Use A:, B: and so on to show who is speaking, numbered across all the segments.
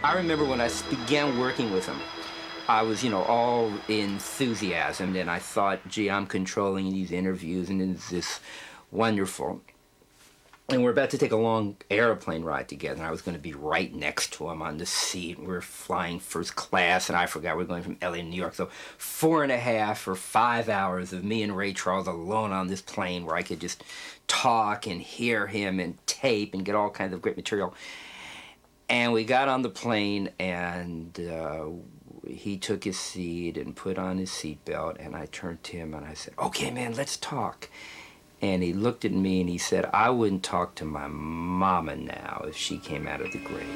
A: I remember when I began working with him, I was, all enthusiasm, and I thought, gee, I'm controlling these interviews, and it's this wonderful. And we're about to take a long airplane ride together, and I was going to be right next to him on the seat. We're flying first class, and I forgot we're going from LA to New York. So 4.5 or 5 hours of me and Ray Charles alone on this plane where I could just talk and hear him and tape and get all kinds of great material. And we got on the plane, and he took his seat and put on his seatbelt, and I turned to him and I said, okay, man, let's talk. And he looked at me and he said, I wouldn't talk to my mama now if she came out of the grave.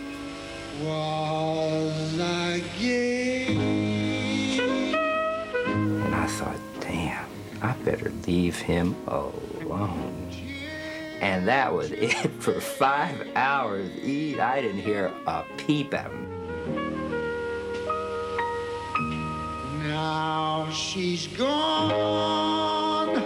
A: Was I gay? And I thought, damn, I better leave him alone. And that was it for 5 hours. I didn't hear a peep out of him. Now she's gone.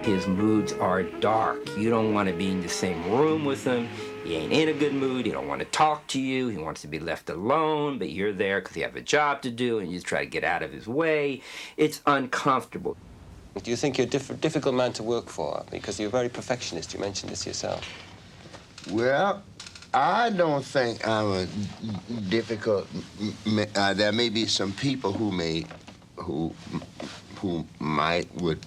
A: His moods are dark. You don't want to be in the same room with him. He ain't in a good mood. He don't want to talk to you. He wants to be left alone, but you're there because you have a job to do and you just try to get out of his way. It's uncomfortable.
B: Do you think you're a difficult man to work for? Because you're very perfectionist. You mentioned this yourself.
C: Well, I don't think I'm a difficult. There may be some people who would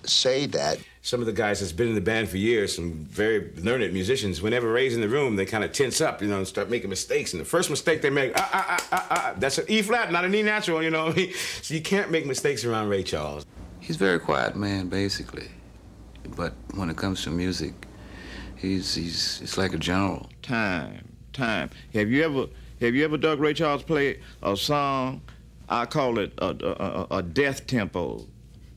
C: say that.
D: Some of the guys that's been in the band for years, some very learned musicians, whenever Ray's in the room, they kind of tense up, and start making mistakes. And the first mistake they make, that's an E flat, not an E natural, So you can't make mistakes around Ray Charles.
E: He's a very quiet man, basically. But when it comes to music, he's like a general.
F: Time. Have you ever dug Ray Charles play a song? I call it a death tempo.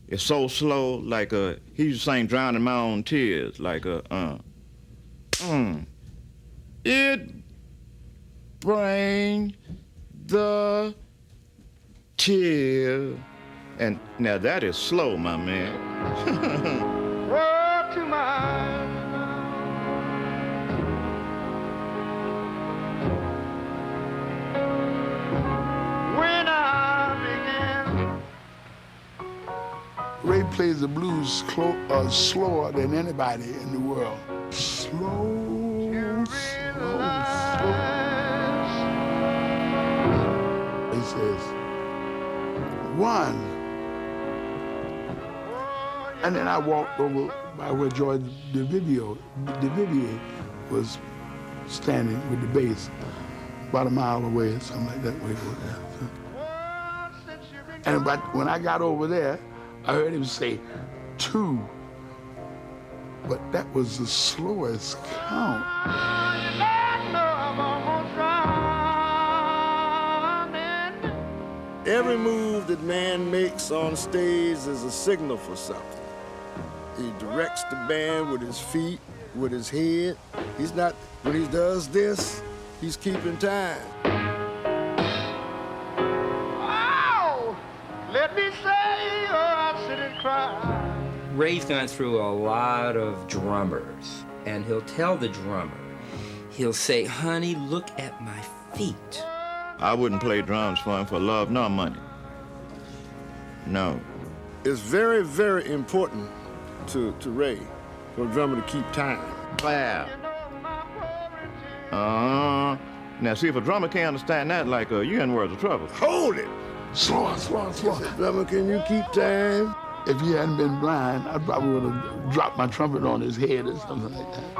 F: It's so slow, like he used to sing "Drowning My Own Tears," like It brings the tear, and now that is slow, my man. Oh, to my.
G: Ray plays the blues slower than anybody in the world. Slow. He says, 1. And then I walked over by where George DeVivier was standing with the bass, about a mile away, something like that. And when I got over there, I heard him say 2, but that was the slowest count.
H: Every move that man makes on stage is a signal for something. He directs the band with his feet, with his head. When he does this, he's keeping time.
A: Let me say, or I'll sit and cry. Ray's gone through a lot of drummers, and he'll tell the drummer, he'll say, honey, look at my feet.
F: I wouldn't play drums for him for love nor money. No.
H: It's very, very important to Ray for a drummer to keep time.
F: Clap. Now, see, if a drummer can't understand that, like, you're in worlds of trouble.
H: Hold it!
G: Slower.
H: Drummer, can you keep time?
G: If he hadn't been blind, I probably would have dropped my trumpet on his head or something like that.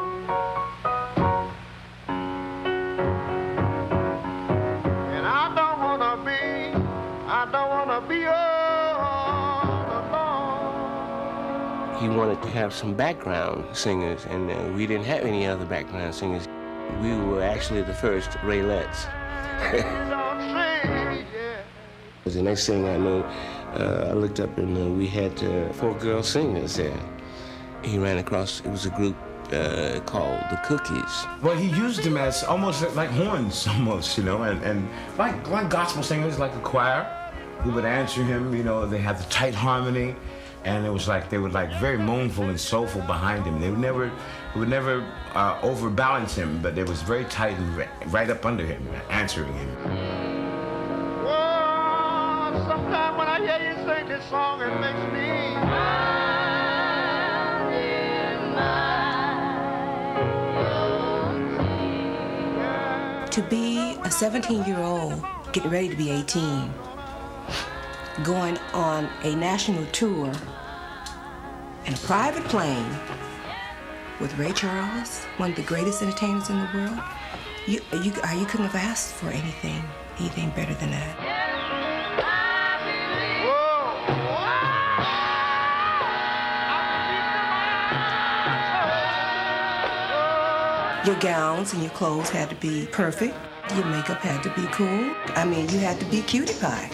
A: And I don't wanna be all alone.
B: He wanted to have some background singers, and we didn't have any other background singers. We were actually the first Raelettes. The next thing I know, I looked up and we had 4 girl singers there. He ran across, it was a group called the Cookies.
D: Well, he used them as almost like horns, almost, you know, and like gospel singers, like a choir, who would answer him, you know, they had the tight harmony, and it was like they were like very mournful and soulful behind him. They would never overbalance him, but it was very tight and right up under him, answering him.
I: Whoa, sometimes when I hear you sing this song, it makes me
J: to be a 17-year-old getting ready to be 18, going on a national tour in a private plane with Ray Charles, one of the greatest entertainers in the world, you couldn't have asked for anything better than that. Your gowns and your clothes had to be perfect. Your makeup had to be cool. I mean, you had to be cutie pie.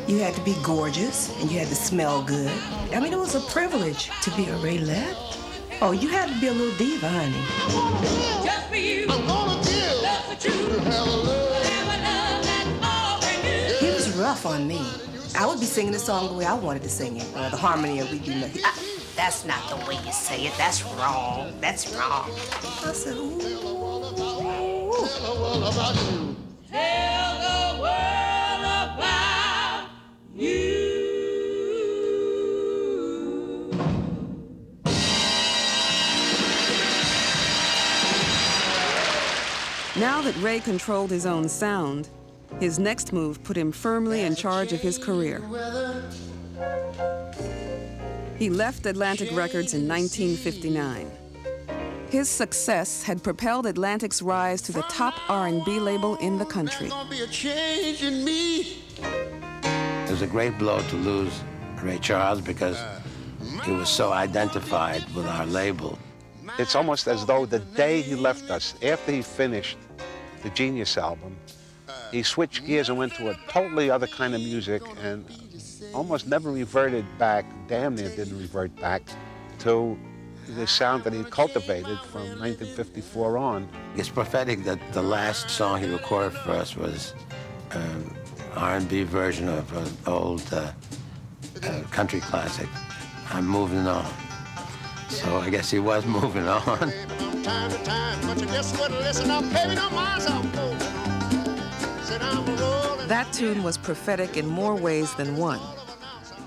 J: You had to be gorgeous, and you had to smell good. I mean, it was a privilege to be a Raelette. Oh, you had to be a little diva, honey.
I: just for you. I'm gonna give love for true.
J: He was rough on me. I would be singing the song the way I wanted to sing it, or the harmony of we'd be making. That's not the way you say it. That's wrong. That's wrong. I said, ooh.
I: Tell the world about you.
K: Now that Ray controlled his own sound, his next move put him firmly in charge of his career. He left Atlantic Records in 1959. His success had propelled Atlantic's rise to the top R&B label in the country.
L: It was a great blow to lose Ray Charles because he was so identified with our label.
M: It's almost as though the day he left us, after he finished the Genius album, he switched gears and went to a totally other kind of music and almost never reverted back, damn near didn't revert back, to the sound that he cultivated from 1954 on.
L: It's prophetic that the last song he recorded for us was an R&B version of an old country classic, I'm Moving On. So I guess he was moving on.
I: Time to time, but you just wouldn't listen up, baby, no minds I'm moving on. Said I'm a rolling.
K: That tune was prophetic in more ways than one.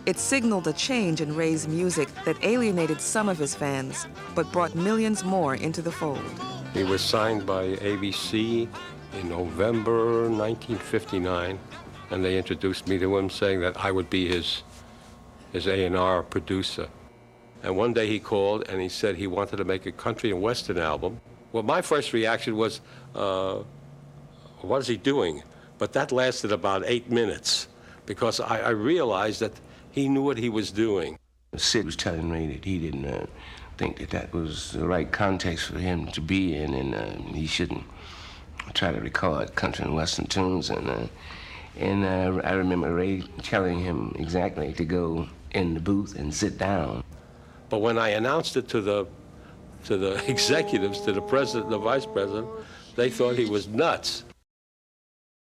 K: It signaled a change in Ray's music that alienated some of his fans, but brought millions more into the fold.
N: He was signed by ABC in November 1959, and they introduced me to him, saying that I would be his A&R producer. And one day he called and he said he wanted to make a country and western album. Well, my first reaction was, what is he doing? But that lasted about 8 minutes because I realized that he knew what he was doing.
B: Sid was telling Ray that he didn't think that that was the right context for him to be in, and he shouldn't try to record country and western tunes. And I remember Ray telling him exactly to go in the booth and sit down.
N: But when I announced it to the executives, to the president and the vice president, they thought he was nuts.